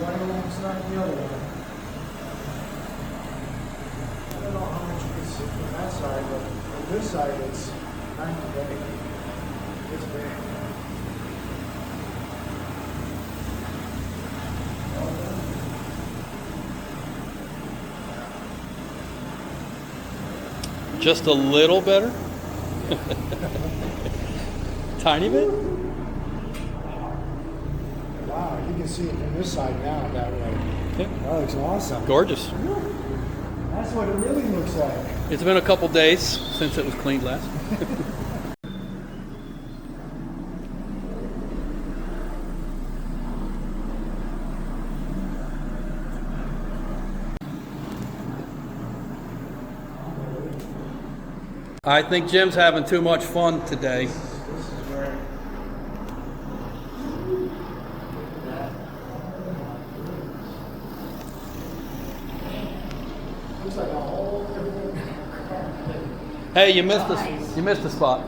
right alongside the other one. I don't know how much you can see from that side, but on this side it's kind of big. It's big. Just a little better? Tiny bit? Wow, you can see it from this side now that way. Yeah. That looks awesome. Gorgeous. That's what it really looks like. It's been a couple days since it was cleaned last. I think Jim's having too much fun today. This is great. Looks like a whole different. Hey, you missed a spot.